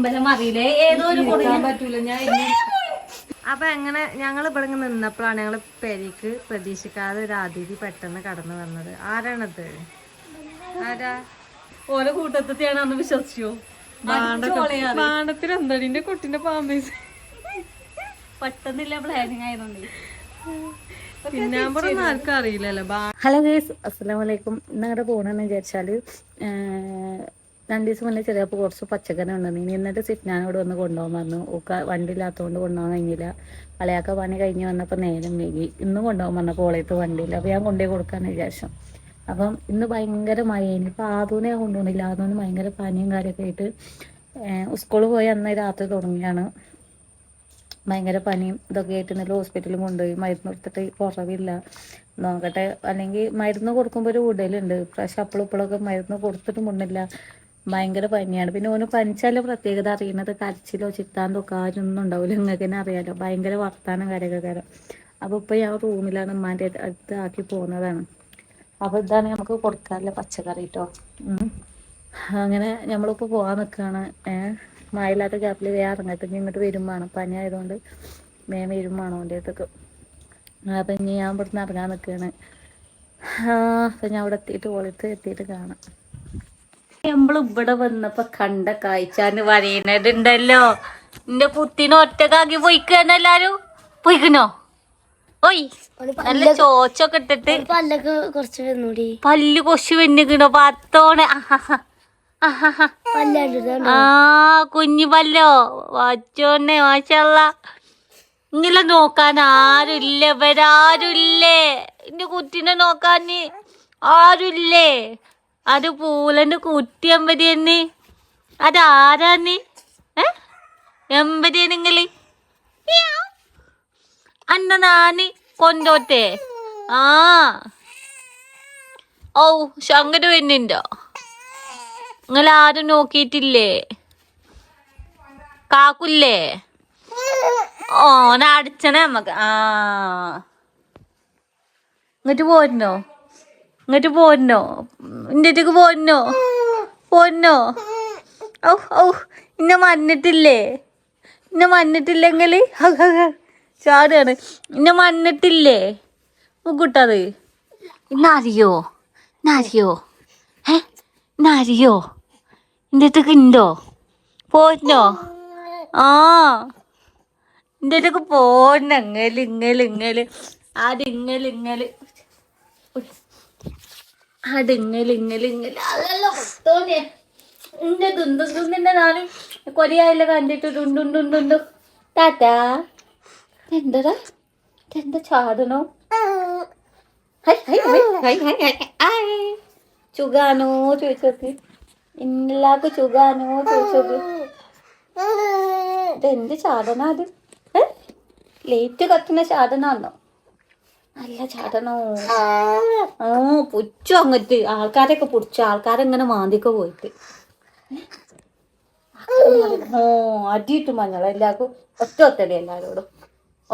അമ്പലം അറിയില്ലേ ഏതോ ഒരു പറ്റൂല ഞാൻ. അപ്പൊ അങ്ങനെ ഞങ്ങൾ ഇവിടെ നിന്നപ്പോഴാണ് ഞങ്ങള് പെരിക്ക് പ്രതീക്ഷിക്കാതെ ഒരു അതിഥി പെട്ടെന്ന് കടന്നു വന്നത്. ആരാണത്? ആരാ? ഓരോ കൂട്ടത്തെയാണ് അന്ന് വിശ്വസിച്ചോ? ബാണ്ടത്തിൽ എന്തടിന്റെ കുട്ടിന്റെ പാമ്പേസ് പെട്ടെന്നില്ല പ്ലാനിങ് ആയതുകൊണ്ട് പിന്നാമ്പറൊന്നും ആർക്കും അറിയില്ലല്ലോ. ഹലോ ഗൈസ്, അസ്സലാമു അലൈക്കും. ഇന്നങ്ങോട്ട് പോകണമെന്ന് വിചാരിച്ചാൽ 2 ദിവസം മുന്നേ ചെറിയപ്പോൾ കുറച്ച് പച്ചക്കറി ഉണ്ടെന്ന്. എന്നിട്ട് സിഫ്നാനോട് വന്ന് കൊണ്ടുപോകാൻ പറഞ്ഞു. ഒക്കെ വണ്ടി ഇല്ലാത്തതുകൊണ്ട് കൊണ്ടുപോകാൻ കഴിഞ്ഞില്ല. അലയാക്ക പണി കഴിഞ്ഞ് വന്നപ്പോൾ നേരം വൈകി. ഇന്ന് കൊണ്ടുപോകാൻ പറഞ്ഞപ്പോൾ ഓളയത്ത് വണ്ടിയില്ല. അപ്പോൾ ഞാൻ കൊണ്ടുപോയി കൊടുക്കാമെന്ന് വിചാരിച്ചു. അപ്പം ഇന്ന് ഭയങ്കര മഴയാണ്. ഇപ്പോൾ ആദൂനെ ഞാൻ കൊണ്ടുപോകുന്നില്ല. ആദൂന് ഭയങ്കര പനിയും കാര്യമൊക്കെ ആയിട്ട് സ്കൂളിൽ പോയി അന്ന് രാത്രി തുടങ്ങിയാണ്. ഭയങ്കര പനിയും ഇതൊക്കെ ആയിട്ട് ഇന്നലെ ഹോസ്പിറ്റലിൽ കൊണ്ടുപോയി. മരുന്ന് കൊടുത്തിട്ട് കുറവില്ല. നോക്കട്ടെ, അല്ലെങ്കിൽ മരുന്ന് കൊടുക്കുമ്പോൾ ഒരു ഉടലുണ്ട്. പക്ഷെ അപ്പോഴൊക്കെ മരുന്ന് കൊടുത്തിട്ട് മുന്നില്ല. ഭയങ്കര പനിയാണ്. പിന്നെ ഓന് പനിച്ചാലും പ്രത്യേകത അറിയുന്നത് കരച്ചിലോ ചിത്താന്തോ കാര്യമൊന്നും ഉണ്ടാവില്ല. നിങ്ങൾക്ക് തന്നെ അറിയാലോ, ഭയങ്കര വർത്താനം കാര്യമൊക്കെ. അപ്പോൾ ഇപ്പോൾ ഞാൻ റൂമിലാണ് ഉമ്മാൻ്റെ അടുത്ത് ആക്കി പോകുന്നതാണ്. അപ്പോൾ ഇതാണ് നമുക്ക് കൊടുക്കാറില്ല പച്ചക്കറി കേട്ടോ. അങ്ങനെ നമ്മളിപ്പോൾ പോകാൻ നിൽക്കുകയാണ്. മഴയില്ലാത്ത ഗ്യാപ്പിൽ വേറെ ഇറങ്ങട്ടെ. ഇങ്ങോട്ട് വരും വേണം, പനി ആയതുകൊണ്ട് വരും വേണം എൻ്റെ അടുത്തേക്ക്. അപ്പം ഇനി ഞാൻ ഇവിടുന്ന് ഇറങ്ങാൻ നിൽക്കുകയാണ്. അപ്പം ഞാൻ അവിടെ എത്തിയിട്ട് ഓളത്ത് എത്തിയിട്ട് കാണാം. നമ്മൾ ഇവിടെ വന്നപ്പോ കണ്ട കാഴ്ചാന്ന് പറയുന്നതുണ്ടല്ലോ. എന്റെ കുട്ടീനെ ഒറ്റക്കാക്കി പോയിക്കാണ് എല്ലാരും. പോയിക്കണോ? ഓയ് നല്ല ചോച്ചൊക്കെ ഇട്ടിട്ട് പല്ല് കൊശു വെന്നിക്കണോ പത്തോണെ. കുഞ്ഞു പല്ലോ വച്ചോന്നെ മാഷല്ല. ഇങ്ങനെ നോക്കാൻ ആരുമില്ല, ഇവരാരുമില്ലേ? എന്റെ കുട്ടീനെ നോക്കാന് ആരുമില്ലേ? അത് പൂലന്റെ കുട്ടി എമ്പതിയെന്ന്. അതാരാന്ന്? എമ്പതിയെന്നിങ്ങള് അന്ന നാന് കൊണ്ടോട്ടെ. ഓ ശങ്കര് വരുന്നുണ്ടോ? നിങ്ങളാരും നോക്കിയിട്ടില്ലേ? കാക്കുല്ലേ? ഓനെ അടിച്ചണേ നമ്മക്ക്. ഇങ്ങോട്ട് പോരുന്നോ? ഇങ്ങോട്ട് പോരുന്നോ? എൻ്റെ അടുത്തേക്ക് പോരുന്നോ? പോരുന്നോ? ഔ ഔ ഇന്നെ മന്നിട്ടില്ലേ? ഇന്നെ മന്നിട്ടില്ലെങ്കിൽ ചാടുകയാണ്. ഇന്നെ മന്നിട്ടില്ലേ മുക്കൂട്ടത്? ഇന്നറിയോ? ഇന്നറിയോ? ഇന്നറിയോ? എൻ്റെ അടുത്തേക്ക് ഉണ്ടോ? പോരുന്നോ? എൻ്റെ അടുത്തേക്ക് പോരുന്ന ഇങ്ങല് അതിങ്ങല് അതല്ലോ തോന്നിയ എന്റെ തുന്തുന്റെ നാനും കൊറിയായില്ല കണ്ടിട്ട് ഉണ്ടുണ്ടുണ്ടുണ്ടു. ടാറ്റാ. എന്തടാ എന്താ ചാടണോ? ചുഗാനോ ചോദിച്ചോക്ക്. എല്ലാവർക്കും ചുഗാനോ ചോദിച്ചോക്ക്. ഇതെന്ത് ചാടന അത്? ലേറ്റ് കത്തുന്ന ചാടനാന്നോ? നല്ല ചാടനോ? പുച്ചു അങ്ങട്ട് ആൾക്കാരൊക്കെ പുടിച്ചു. ആൾക്കാരെങ്ങനെ മാന്തിയൊക്കെ പോയിട്ട് അടിയിട്ട് മഞ്ഞൾ എല്ലാവർക്കും ഒറ്റ എല്ലാവരോടും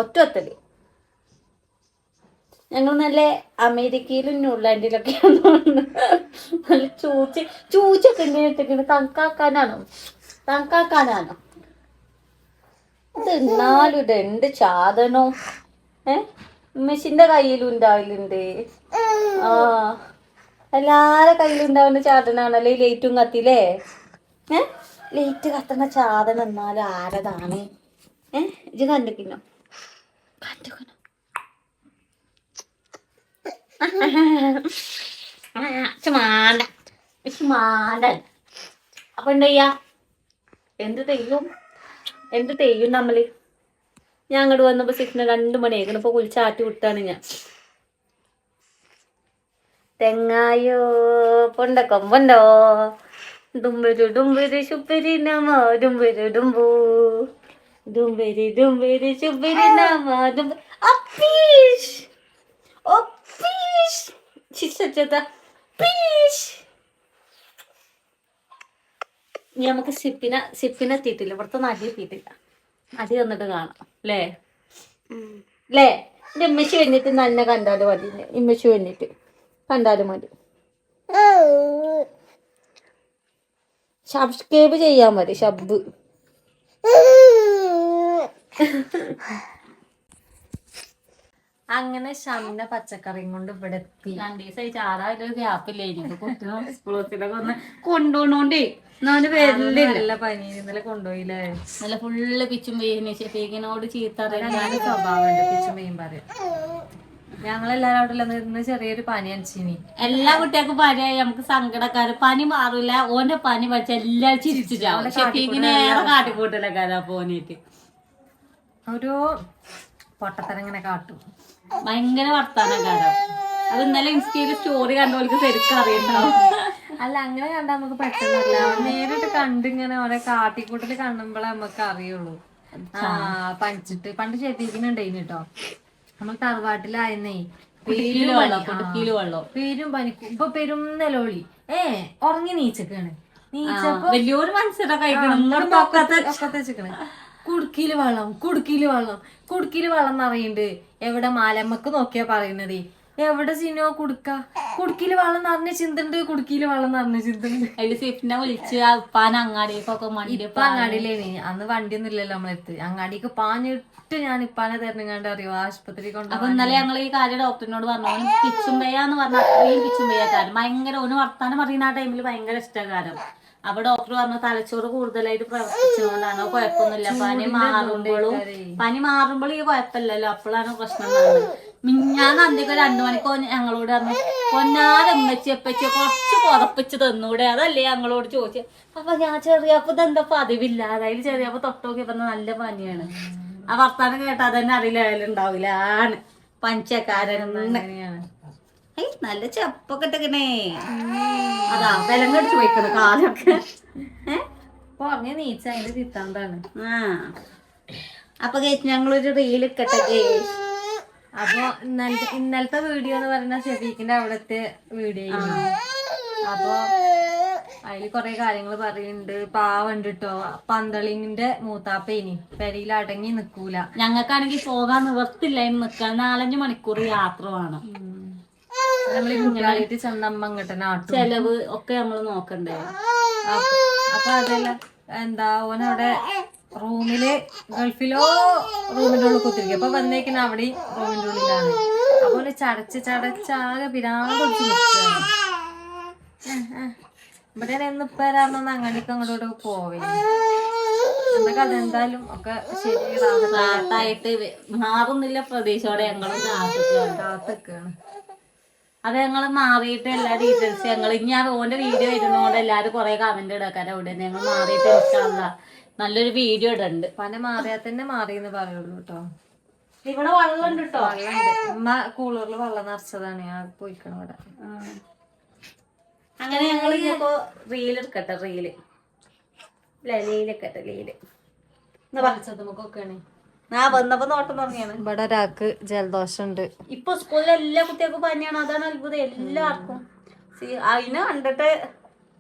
ഒറ്റ. ഞങ്ങൾ നല്ല അമേരിക്കയിലും ന്യൂസിലാൻഡിലൊക്കെ നല്ല ചൂച്ചൊക്കെ ഇങ്ങനെ ഇട്ടിട്ട് കണക്കാക്കാനാണോ? ഇത് എന്നാലും ഇതെന്ത് ചാതനോ? ഉമ്മച്ചിന്റെ കയ്യിലും ഉണ്ടാവലുണ്ട്. എല്ലാരെ കയ്യിലും ഉണ്ടാവുന്ന ചാതനാണല്ലേ ഈ ലൈറ്റും കത്തില്ലേ? ലൈറ്റ് കത്തുന്ന ചാതനം എന്നാലും ആരതാണ്? ഇത് കണ്ടിക്കണോ? അപ്പൊ എന്താ എന്ത് തെയ്യും നമ്മള്? ഞാൻ അങ്ങോട്ട് വന്നപ്പോ സിഫിന് 2 മണിയായിരുന്നു. ഇപ്പൊ കുളിച്ചാറ്റി വിട്ടാണ് ഞാൻ. തെങ്ങായോ പൊണ്ടക്കൊമ്പുണ്ടോ? ഡുംബരി ശുപ്പരി നമ ഡുംബരി ഡുംബു ഡുംബരി ശുപ്പരി നമ അപ്പീഷ് ഒപ്പീഷ് ചിച്ചച്ചത പീഷ്. ഇനി നമുക്ക് സിപ്പിനെ എത്തിയിട്ടില്ല. ഇവിടുത്തെ നടി എത്തിയിട്ടില്ല. നടി വന്നിട്ട് കാണാം അല്ലേ? എൻ്റെ ഉമ്മച്ചി വന്നിട്ട് തന്നെ കണ്ടാലും മതി. ഉമ്മച്ചി വന്നിട്ട് കണ്ടാലും മതി. സബ്സ്ക്രൈബ് ചെയ്യാൻ മതി. അങ്ങനെ ഷംന പച്ചക്കറിയും കൊണ്ട് ഇവിടെ എത്തി. 2 ദിവസമായി ചാറായിട്ടൊരു ഗ്യാപ്പില്ലേ എനിക്ക് കുട്ടികൾ സ്കൂളത്തിലൊക്കെ ഒന്ന് കൊണ്ടുപോകണോണ്ടേ നല്ല പനി ഇന്നലെ കൊണ്ടുപോയില്ലേ. നല്ല ഫുള്ള് പിച്ചും പെയ്യുന്നു. ഷെഫീഖിനോട് ചീത്ത സ്വഭാവമുണ്ട് പിച്ചും പെയ്യും പറയും. ഞങ്ങളെല്ലാരും അവിടെ ഇന്ന് ചെറിയൊരു പനി അടിച്ചിനി. എല്ലാ കുട്ടികൾക്കും പനിയായി നമുക്ക് സങ്കടക്കാര്. പനി മാറില്ല. ഓന്റെ പനി പഠിച്ച എല്ലാരും ചിരിച്ചു ചാവും. ഷെഫീഖിനെ ഏറെ കാട്ടിക്കൂട്ടലക്കാരാ പോനീട്ട് ഒരു പൊട്ടത്തരം ഇങ്ങനെ കാട്ടും. ഭയങ്കര വർത്താനക്കാരോ. അത് ഇന്നലെ ഇൻസ്റ്റയില് സ്റ്റോറി കണ്ടോൾക്ക് ശരിക്കും അറിയണ്ടാവും. അല്ല അങ്ങനെ കണ്ടാ നമുക്ക് പെട്ടെന്നല്ല, നേരിട്ട് കണ്ടിങ്ങനെ ഓരോ കാട്ടിക്കൂട്ടല് കാണുമ്പോഴേ നമുക്ക് അറിയുള്ളൂ. പനിച്ചിട്ട് പണ്ട് ഷെഫീഖിനുണ്ടായിന് കേട്ടോ. നമ്മൾ തറവാട്ടിലായിരുന്നേ പേരും പനിക്കും. ഇപ്പൊ പെരും നിലവിളി. ഉറങ്ങി നീച്ചക്കാണ്. നീച്ചപ്പോ വലിയൊരു മനസ്സിലാ കഴിക്കണം. വെച്ചിക്കണ്. കുടുക്കിയില് വെള്ളം, കുടുക്കിയില് വെള്ളം, കുടുക്കിയില് വെള്ളം നിറയുന്നുണ്ട്. എവിടെ മാലമ്മക്ക് നോക്കിയാ പറയുന്നതേ. എവിടെ സിനോ കുടുക്കിയില് വെള്ളം നിറഞ്ഞ ചിന്തുണ്ട്, കുടുക്കിയില് വെള്ളം നിറഞ്ഞ ചിന്തുണ്ട്. അതില് സിഫിനെ വിളിച്ച് ഉപ്പാൻ അങ്ങാടിക്കൊക്കെ മണ്ടി. ഇപ്പൊ അങ്ങാടിയിലേനി അന്ന് വണ്ടിയൊന്നും ഇല്ലല്ലോ നമ്മളെടുത്ത്. അങ്ങാടിക്ക് പാഞ്ഞിട്ട് ഞാൻ ഇപ്പാനെ തെരഞ്ഞുകൊണ്ട് അറിയോ ആശുപത്രി കൊണ്ട്. അപ്പൊ ഇന്നലെ ഞങ്ങൾ ഈ കാര്യം ഡോക്ടറിനോട് പറഞ്ഞു. പിച്ചുമ്പയാന്ന് പറഞ്ഞാൽ അത്രയും പിച്ചുമ്പയ്യാക്കാരും ഭയങ്കര ഓന് വർത്താനം പറയുന്ന ആ ടൈമിൽ ഭയങ്കര ഇഷ്ടകാരം. അപ്പൊ ഡോക്ടർ പറഞ്ഞു തലച്ചോറ് കൂടുതലായിട്ട് പ്രവർത്തിച്ചതുകൊണ്ടാണ്. കുഴപ്പമൊന്നുമില്ല. പനി മാറുമ്പോൾ ഈ കുഴപ്പമില്ലല്ലോ. അപ്പോഴാണ് പ്രശ്നം ഉണ്ടാകുന്നത്. ഞാൻ അന്തിക്ക് 2 മണിക്കോ ഞങ്ങളോട് പറഞ്ഞു പൊന്നാരെ എപ്പച്ചോ കുറച്ച് പുറപ്പിച്ച് തന്നൂടെ, അതല്ലേ ഞങ്ങളോട് ചോദിച്ചു. അപ്പൊ ഞാൻ ചെറിയപ്പോ ഇതെന്താ പതിവില്ല. അതായത് ചെറിയപ്പോ തൊട്ടോക്കി പറഞ്ഞ നല്ല പനിയാണ്. ആ വർത്താനം കേട്ടാ തന്നെ അറിയില്ല ഉണ്ടാവില്ല. ആണ് പഞ്ചക്കാരൻ നല്ല ചെപ്പൊക്കെ ഇട്ടേ. അതാ ബലം കടിച്ചു പോയിക്കണ കാലൊക്കെ. പറഞ്ഞ നീച്ച അതിന്റെ തിത്താന്താണ്. അപ്പൊ ഞങ്ങളൊരു റീൽ ഇക്കട്ടെ. അപ്പൊ ഇന്നലത്തെ വീഡിയോ എന്ന് പറയുന്ന ഷെഫീഖിന്റെ അവിടത്തെ വീഡിയോ. അപ്പൊ അതില് കൊറേ കാര്യങ്ങൾ പറയുന്നുണ്ട്. പാവണ്ട് കേട്ടോ. പന്തളിന്റെ മൂത്താപ്പേനി പെരയിൽ അടങ്ങി നിക്കൂല. ഞങ്ങൾക്കാണെങ്കിൽ പോകാൻ നിവർത്തില്ല. നിക്കാൻ 4-5 മണിക്കൂർ യാത്ര വേണം. നമ്മളീ കുട്ടികളായിട്ട് ചെന്നമ്മ അങ്ങോട്ട് ചെലവ് ഒക്കെ നമ്മള് നോക്കണ്ടേ. അപ്പൊ അതല്ല എന്താ ഓനവിടെ റൂമില് ഗൾഫിലോ റൂമിന്റെ ഉള്ളിൽ കുത്തിരിക്കും. അപ്പൊ വന്നേക്കുന്ന അവിടെ റൂമിന്റെ ഉള്ളിലാണ്. അതുപോലെ ചടച്ചാകെ പിരാന്ത് പിടിച്ച് നിൽക്കുകയാണ്. ഇവിടെ എന്ന് ഇപ്പൊ വരാമെന്ന് അങ്ങോട്ടേക്ക് അങ്ങോട്ടോട്ട് പോവില്ല. എന്തൊക്കെ അതെന്തായാലും ഒക്കെ ശരിയായിട്ട് മാറുന്നില്ല പ്രതീക്ഷയോടെ ഞങ്ങൾ കാത്തിക്കാണ്. അത് ഞങ്ങൾ മാറിയിട്ട് എല്ലാ ഡീറ്റെയിൽസ് ഞങ്ങൾ ഇനി ആ ഓന്റെ വീഡിയോ വരുന്നോണ്ട് എല്ലാരും കൊറേ കമന്റ് ഇടക്കാരെ അവിടെ ഞങ്ങൾ മാറിയിട്ട് ഇൻഷാല്ലാ നല്ലൊരു വീഡിയോ ഇടുന്നുണ്ട്. പന മാറിയാ തന്നെ മാറിയെന്ന് പറയുള്ളൂ കേട്ടോ. ഇവിടെ വെള്ളം ഉണ്ട് കേട്ടോ. ഉമ്മ കൂളറിൽ വെള്ളം നിറച്ചതാണ്. ഞാൻ പോയിക്കണം ഇവിടെ. അങ്ങനെ ഞങ്ങൾ ഇനിയിപ്പോ റീൽ എടുക്കട്ടെ. ലീലെടുക്കട്ടെ. നമുക്കൊക്കെയാണ് വന്നപ്പോ നോട്ടം തുടങ്ങിയാണ്. ഇവിടെ ഒരാൾക്ക് ജലദോഷം ഉണ്ട്. ഇപ്പൊ സ്കൂളിലെ എല്ലാ കുട്ടികൾക്കും പനിയാണ്. അതാണ് അത്ഭുതം എല്ലാവർക്കും. അതിനെ കണ്ടിട്ട്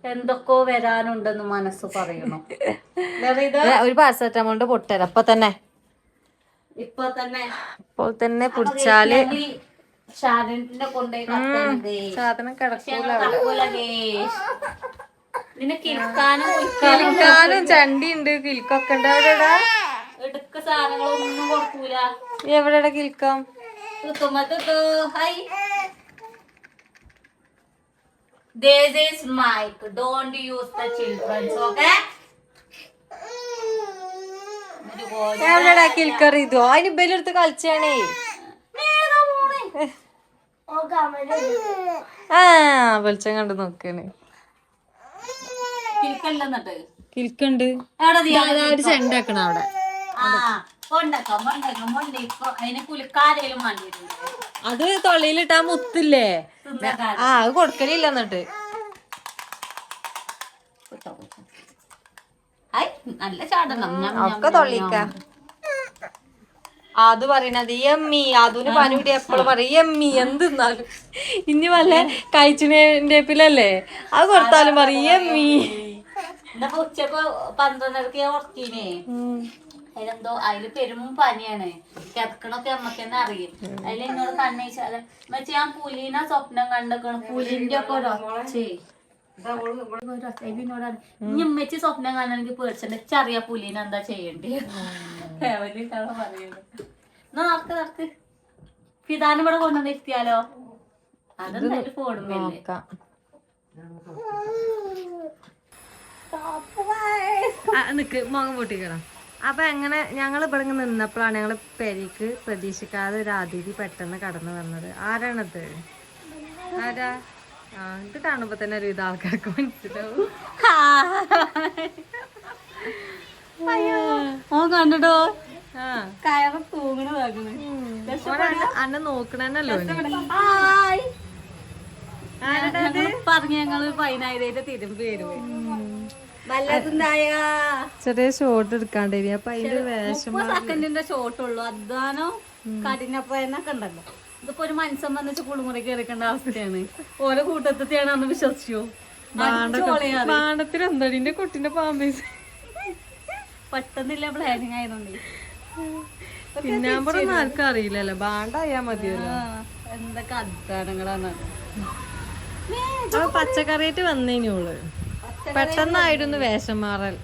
എന്തൊക്കെയോ വരാനുണ്ടെന്ന് മനസ്സ് പറയണു. ഒരു പാരസെറ്റമോളിന്റെ പൊട്ടര ഇപ്പൊ തന്നെ ഇപ്പോൾ തന്നെ പിടിച്ചാല് സാധനം കിടക്കൂല. കിൽക്കാനും ചണ്ടി ഉണ്ട്. കിൽക്കൊക്കെ ഉണ്ട്. എവിടെടാ എടുക്ക സാധനങ്ങളൊന്നും കൊടുക്കൂല. എവിടെടാ കിൽക്കാം? This is mic. Don't use the children's, okay? എവിടെടാ കിൽക്കർ? ഇതോ അതിന് ബലെടുത്ത് കളിച്ചാണേ. വെളിച്ചം കണ്ട് നോക്കാണ്. കിൽക്കുണ്ട്. ഒരു ചെണ്ടാക്കണ അവിടെ. അത് തൊള്ളിയിലിട്ടാ മുത്തില്ലേ? അത് കൊടുക്കലില്ല. എന്നിട്ട് നല്ല ചാടണം ഒക്കെ തൊള്ളിക്ക. അത് പറയണത് എമ്മി. അതിന് പനി കൂടി എപ്പോഴും പറയും എമ്മി. എന്തെന്നാലും ഇനി വല്ല കഴിച്ചിനേപ്പിലല്ലേ അത് കൊടുത്താലും പറയും എമ്മി. ഉച്ചക്ക് 12:30 ഉറക്കീനേ. അതിലെന്തോ അതില് പെരും പനിയാണ്. കിടക്കണൊക്കെ നമ്മക്ക് തന്നെ അറിയും. അതിൽ എന്നോട് കണ്ണയിച്ചാല് മറ്റേ ഞാൻ പുലിനെ സ്വപ്നം കണ്ടേക്കണം. പുലിന്റെ ഒക്കെ ഒരൊച്ചേ എന്നോടാണ് ഇനി ഉമ്മച്ചി സ്വപ്നം കാണാനെങ്കിൽ പേടിച്ചിട്ട് അറിയാ പുലീനെ എന്താ ചെയ്യണ്ടേ ഫാമിലി പറയുന്നത്. എന്നാ നടക്ക് ഫിദാനും ഇവിടെ കൊണ്ടുവന്നിരുത്തിയാലോ? അതെന്തായാലും ഫോണുമല്ലേ. നിക്ക് മുഖം പൊട്ടിക്കണം. അപ്പൊ എങ്ങനെ ഞങ്ങൾ ഇവിടെ നിന്നപ്പോഴാണ് ഞങ്ങള് പെരിക്ക് പ്രതീക്ഷിക്കാതെ ഒരു അതിഥി പെട്ടെന്ന് കടന്നു വന്നത്. ആരാണത്? ആരാ? ഇത് കാണുമ്പോ തന്നെ ഒരു ഇത് ആൾക്കാർക്ക് മനസ്സിലാവും. കണ്ടിട്ടോ ആ കയറ് തൂങ്ങണ അന്നെ നോക്കണല്ലോ. പറഞ്ഞ ഞങ്ങള് 10,000 തിരുമ്പി വരും. ചെറിയ ഷോട്ട് എടുക്കാണ്ട് അപ്പൊ അതിന്റെ വേഷം സെക്കൻഡിന്റെ ഷോട്ട് ഉള്ളു. അധ്വാനോ കഠിനപ്രയനൊക്കെ ഉണ്ടല്ലോ. ഇതിപ്പോ ഒരു മനുഷ്യൻ വന്നിച്ച് കുളിമുറി കയറിക്കേണ്ട അവസ്ഥയാണ്. ഓരോ കൂട്ടത്തെയാണ് അന്ന് വിശ്വസിച്ചു. പാണ്ടത്തിന് എന്താ കുട്ടിന്റെ പാമ്പേസ് പെട്ടെന്നില്ല പ്ലാനിങ് ആയതുകൊണ്ട് പിന്നാമ്പറൊന്നും ആർക്കും അറിയില്ലല്ലോ. ബാണ്ടായാ മതിയല്ലോ. എന്തൊക്കെ അധ്വാനങ്ങളാണ്. പച്ചക്കറിയായിട്ട് വന്നേനോള് പെട്ടെന്നായിരുന്നു വേഷം മാറൽ.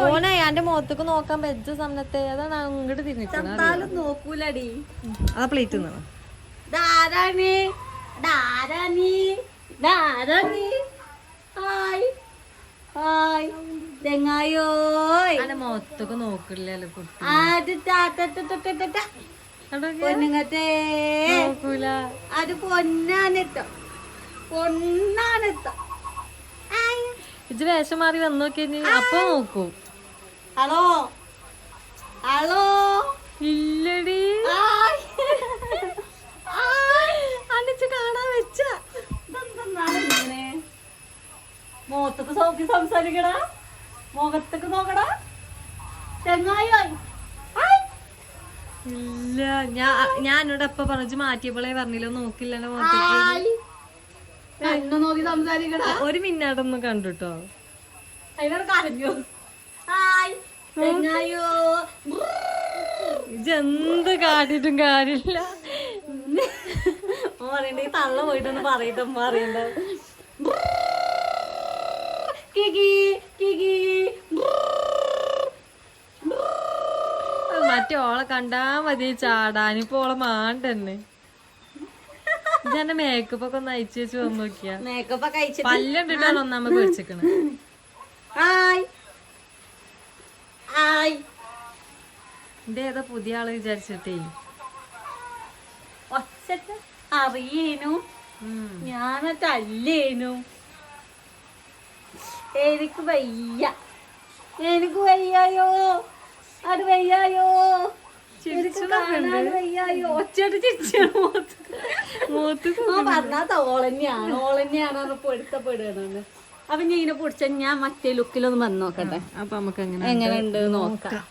ഓനെ എന്റെ മുഖത്തേക്ക് നോക്കാൻ വെച്ച സമയത്തെ അതാണ് അങ്ങോട്ട് തിരിഞ്ഞിട്ട് നോക്കൂലടി. ആ പ്ലേറ്റ് എന്റെ മുഖത്തേക്ക് നോക്കില്ലല്ലോ നോക്കൂല. അത് പൊന്നാനെത്തോ പൊന്നാനെത്തോ. ഇത് വേഷം മാറി വന്നു നോക്കി അപ്പൊ നോക്കൂ. ഹലോ ഹലോ ഇല്ലടി അന്നിച്ച് കാണാൻ വെച്ച മുഖത്തൊക്കെ നോക്കി സംസാരിക്കടാ. മുഖത്തൊക്കെ നോക്കടാ ചെങ്ങായി. ഇല്ല ഞാനോട് എപ്പ പറഞ്ഞു മാറ്റിയപ്പോളെ പറഞ്ഞില്ലോ നോക്കില്ല എന്റെ മുഖത്തേക്ക്. എന്നെ നോക്കി സംസാരിക്കടാ. ഒരു മിന്നാടൊന്നും കണ്ടുട്ടോ. അതിനോട് കരഞ്ഞു. ഹായ് ചെങ്ങായോ. ഇതെന്ത് കാട്ടിട്ടും കാര്യമില്ല. പറയണ്ട തള്ള പോയിട്ടൊന്ന് പറയട്ടെ അറിയണ്ട. മറ്റേ ഓളെ കണ്ടാ മതി ചാടാനിപ്പോ ഓളെ മാണ്ടന്നെ. ഇതെന്നെ മേക്കപ്പ് ഒക്കെ ഒന്ന് അയച്ചു വെച്ച് വന്ന് നോക്കിയാ മേക്കപ്പ് ഒക്കെ അയച്ചു പല്ലുണ്ടിട്ടാണ് ഒന്നാമത് വെച്ചേക്കണ. എന്റെ ഏതാ പുതിയ ആള് വിചാരിച്ചിട്ടേ ഒച്ചക്ക് അറിയേനു ഞാനല്ലേനു. എനിക്ക് വയ്യ. എനിക്ക് വയ്യായോ. അത് വയ്യായോ. വയ്യായോ. ഒച്ചട്ട് ചിരിച്ചാണ് പറഞ്ഞാത്ത ഓളന്നെയാണ്. ഓളന്നെയാണ് പൊരുത്തപ്പെടുകയാണ്. അപ്പൊ ഞാൻ ഇതിനെ പൊടിച്ച ഞാൻ മറ്റേ ലുക്കിലൊന്ന് വന്ന് നോക്കട്ടെ. അപ്പൊ നമുക്ക് എങ്ങനെയുണ്ട് നോക്കാം.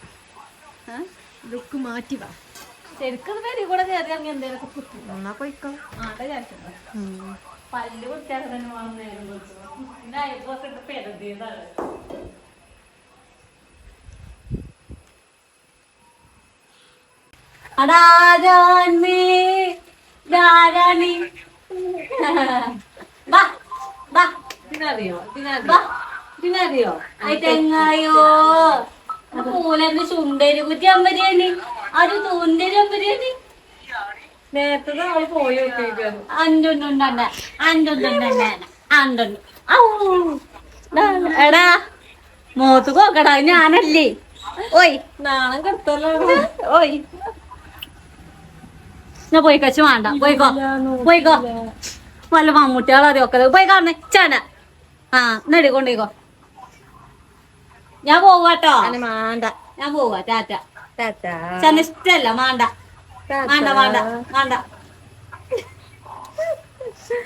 ലുക്ക് മാറ്റി വാ. ശരിക്കും പേര് കൂടെ കയറി അങ്ങ് എന്തേലൊക്കെ പോയിക്കോ. പല്ല് കുത്തിയാൽ തന്നെ വളർന്നു. പിന്നെ അയൽപ്പൊക്കെ ഇട്ട് പെരുതിയതാണ്. അടാരാണി ധാരാണി ഇതിനറിയോ തെങ്ങായോ പൂലന്റെ ചുണ്ടരി കുറ്റി അമ്പരിയാണ്. അത് തൂന്തരി അമ്പരിയാണ്. നേരത്തെ അവള് പോയി എടാ മോത്ത് നോക്കടാ ഞാനല്ലേ. ഓയ് നാണം കെടുത്തല്ലോ. ഓയ് ഞാൻ പോയി കച്ചു വേണ്ട. പോയിക്കോ വല്ല മമ്മൂട്ടികളറിയൊക്കെ പോയി കാണണേ ചാന. ആ നെടി കൊണ്ടേക്കോ. ഞാൻ പോവാട്ടോ. മാണ്ട ഞാൻ പോവാ. ടാറ്റ ചന ഇഷ്ടല്ല. മാണ്ട വേണ്ട വേണ്ട വേണ്ട.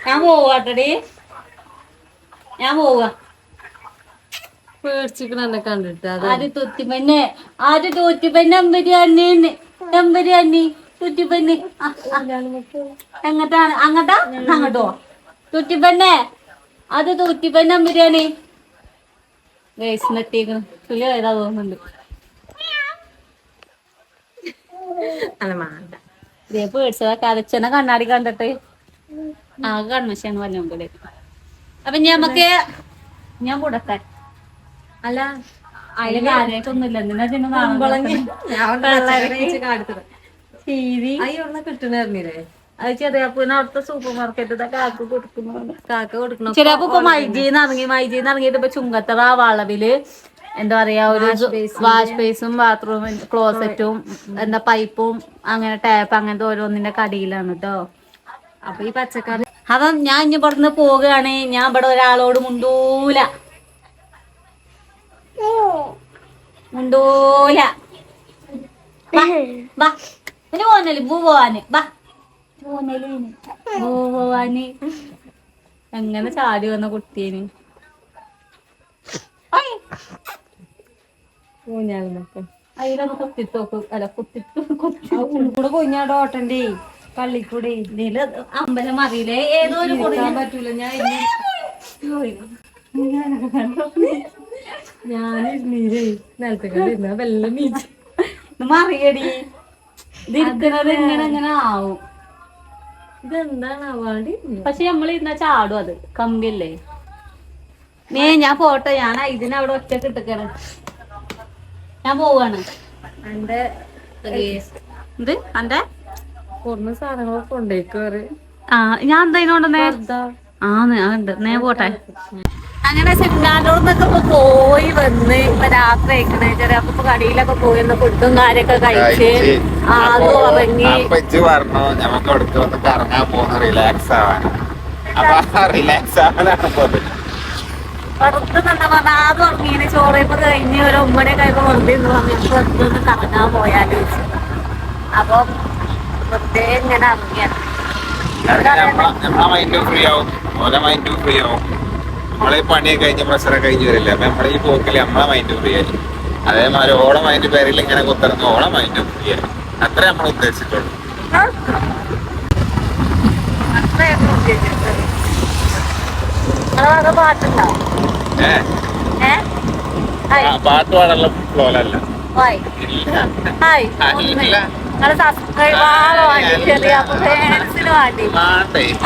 ഞാൻ പോവാട്ടടി. ഞാൻ പോവാ. പേടിച്ചിക്കണെന്നെ കണ്ടിട്ട് ആര് തൊത്തിപ്പന്നെ ആര് തോറ്റിപ്പന്നെ എമ്പരിയാണി തുറ്റിപ്പന്നെ എങ്ങട്ടാണ് അങ്ങട്ടാ അങ്ങോട്ടോ തുറ്റിപ്പന്നെ അത് തുറ്റിപ്പന്നെ എമ്പരിയാണി വേസ്റ്റിട്ടേക്കണ്. തുള്ളി ഏതാ തോന്നുന്നുണ്ട്. പേടിച്ചതാ കരച്ചനെ കണ്ണാടി കണ്ടിട്ട് ആകെ കൺമശാണ് വല്ലോമ്പല്. അപ്പൊ നമുക്ക് ഞാൻ കൂടട്ടെ. അല്ല അതില് കാര്യമായിട്ടൊന്നുമില്ല. എന്തിനാ കുമ്പളങ്ങി ചീരി അയ്യൊന്ന് കിട്ടണേ. അത് ചെറിയപ്പൂന് അവിടുത്തെ സൂപ്പർ മാർക്കറ്റ് കാക്ക് കൊടുക്കുന്നു. കാക്ക കൊടുക്കണം. ചെറിയപ്പൂ ഇപ്പൊ മൈജീന്ന് ഇറങ്ങിയിട്ട് ഇപ്പൊ ചുങ്കത്തറ വളവില് എന്താ പറയാ ഒരു വാഷ് ബേസും ബാത്റൂമും ക്ലോസറ്റും എന്താ പൈപ്പും അങ്ങനെ ടാപ്പ് അങ്ങനത്തെ ഓരോന്നിന്റെ കടിയിലാണ് കേട്ടോ. അപ്പൊ ഈ പച്ചക്കറി അപ്പം ഞാൻ ഇനി ഇവിടുന്ന് പോവുകയാണ്. ഞാൻ ഇവിടെ ഒരാളോട് മുണ്ടൂല. പിന്നെ പോന്നല്ലേ പൂ പോവാന് എങ്ങനെ ചാടി വന്ന കുട്ടീന് അതിലൊന്ന് കുത്തിത്തോക്ക്. അല്ല കൂടെ കൊഞ്ഞാടോ ഓട്ടണ്ടേ പള്ളിക്കൂടെ ഇതില് അമ്പലം അറിയില്ലേ ഏതോ ഒരു കൊടുക്കാൻ പറ്റൂല. ഞാൻ നിലത്ത് കണ്ടിരുന്ന വെള്ളം മീച്ച് മറിയടി ഇതിരിക്കുന്നത് ഇങ്ങനെ ആവും. ഇതെന്താണ് അവാർഡ്? പക്ഷെ നമ്മളിരുന്ന ചാടും. അത് കമ്പിയല്ലേ. ഞാൻ പോട്ടെ. ഞാൻ ഇതിനവിടെ ഒറ്റക്ക് ഇട്ടേക്കാണ്. ഞാൻ പോവാണ്. എന്റെ ഇത് എന്റെ കുറഞ്ഞ സാധനങ്ങളൊക്കെ കൊണ്ടേക്കാറ്. ഞാൻ എന്താ ഉണ്ട്. ഞാൻ പോട്ടെ. അങ്ങനെ സിംഗാനോർന്നൊക്കെ ഇപ്പൊ പോയി വന്ന് ഇപ്പൊ രാത്രി അയക്കണേ. ചെറിയപ്പോ കടിയിലൊക്കെ പോയി ഫുഡും കാര്യൊക്കെ കഴിച്ച് ആദ്യം ഉറങ്ങി. പറഞ്ഞു നമുക്ക് അവിടേക്ക് വന്ന് കറങ്ങാൻ പോകുന്ന റിലാക്സ് ആവാൻ. വെറുതെ എന്താ പറഞ്ഞാൽ ആദ്യം ഉറങ്ങിന് ചോറയപ്പ് കഴിഞ്ഞ് ഒരു 9 കഴിയുമ്പോ വെറുതെ വെറുതെ ഒന്ന് കറങ്ങാൻ പോയാല് അപ്പൊ വെറുതെ ഇങ്ങനെ ഇറങ്ങിയാണ്. നമ്മളെ മൈൻഡും ഫ്രീ ആവും, ഓരോ മൈൻഡും ഫ്രീ ആവും. നമ്മളെ പണിയൊക്കെ കഴിഞ്ഞ് പ്രഷറൊക്കെ കഴിഞ്ഞ് വരില്ല. അപ്പൊ നമ്മളെ ഈ പോക്കില് നമ്മളെ മൈൻഡും ഫ്രീ ആയി. അതേമാതിരി ഓളെ മൈൻഡ് പേരിൽ ഇങ്ങനെ കുത്തിറങ്ങി ഓളെ മൈൻഡും ഫ്രീ ആയി. അത്രേ നമ്മൾ ഉദ്ദേശിച്ചിട്ടുള്ളൂ. പാട്ടുണ്ടാവും. പാട്ട് പാടാനുള്ള ഫ്ലോലല്ല.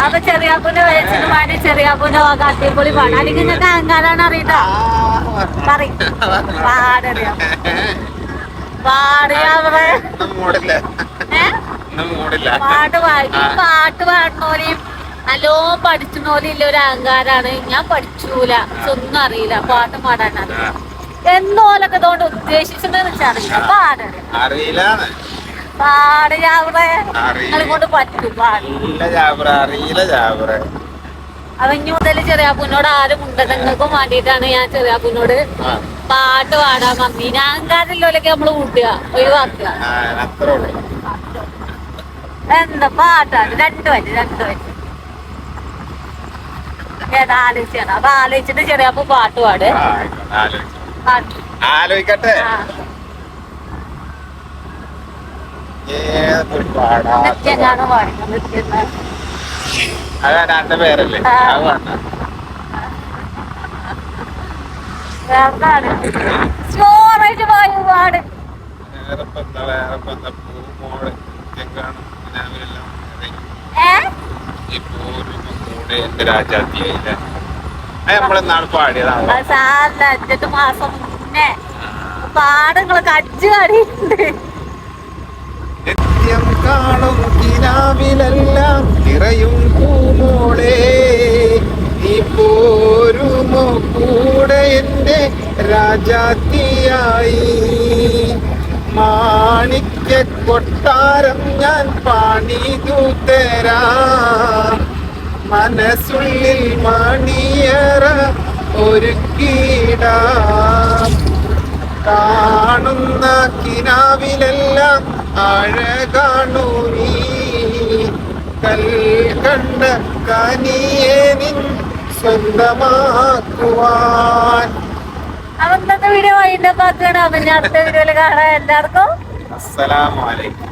അപ്പൊ ചെറിയാപ്പൂന്റെ വയസ്സിന് വേണ്ടി ചെറിയാപ്പൂന്റെ അടിപൊളി പാടാം. അല്ലെങ്കിൽ നിങ്ങൾക്ക് അഹങ്കാരാണ് അറിയട്ടോ. പാടറിയാ പാട്ട് പാടി പാട്ട് പാടുന്നോരെയും നല്ലോ പഠിച്ചുന്നോരില്ല ഒരു അഹങ്കാരാണ്. ഞാൻ പഠിച്ചൂല, ഒന്നും അറിയില്ല, പാട്ട് പാടാനാണ് എന്നോലൊക്കെ ഇതുകൊണ്ട് ഉദ്ദേശിച്ചതെന്ന് വെച്ചറിയില്ല. അറിയില്ല പാടുകളെ കൊണ്ട് പറ്റും അപ്പൊ ഇനി മുതൽ ചെറിയാപ്പൂനോട് ആരും ഉണ്ട്. നിങ്ങൾക്കും വേണ്ടിയിട്ടാണ് ഞാൻ ചെറിയാപ്പൂനോട് പാട്ട് പാടാൻ മമ്മി. ഞാൻ അഹങ്കാരല്ലോലൊക്കെ നമ്മള് കൂട്ടുക ഒഴിവാക്കുക. എന്താ പാട്ടാണ് 2 വരി ഏതാ ആലോചിച്ചാണ്. അപ്പൊ ആലോചിച്ചിട്ട് ചെറിയാപ്പൂ പാട്ട് പാട്. ആലോചിക്കട്ടെ. അതാണ് എന്റെ പേരല്ലേ. സ്റ്റോറേജ് പോയി പാട്. നമ്മളെന്നാണ് പാടിയതാണ്. 5 മാസം മുന്നേ പാടങ്ങള് കജ്ജ് കാടിയുണ്ട്. നിത്യം കാണും കിനാവിലെല്ലാം നിറയും പൂമോളെ, നീ പോരുമോ കൂടെ എന്റെ രാജാത്തിയായി. മാണിക്യ കൊട്ടാരം ഞാൻ പണിതു തരാം, മനസ്സുള്ളിൽ മണിയറ ഒരുക്കിടാം. കാണുന്ന കിനാവിലെല്ലാം അഴകാണു നീ, കൽക്കണ്ട കനിയെ നിൻ സ്വന്തമാക്കുവാൻ. അവന്നത്തെ വീഡിയോ വൈകിട്ട് പാക്കാണ്. അവന്റെ അടുത്ത വീഡിയോയിൽ കാണാൻ എല്ലാവർക്കും അസ്സലാമു അലൈക്കും.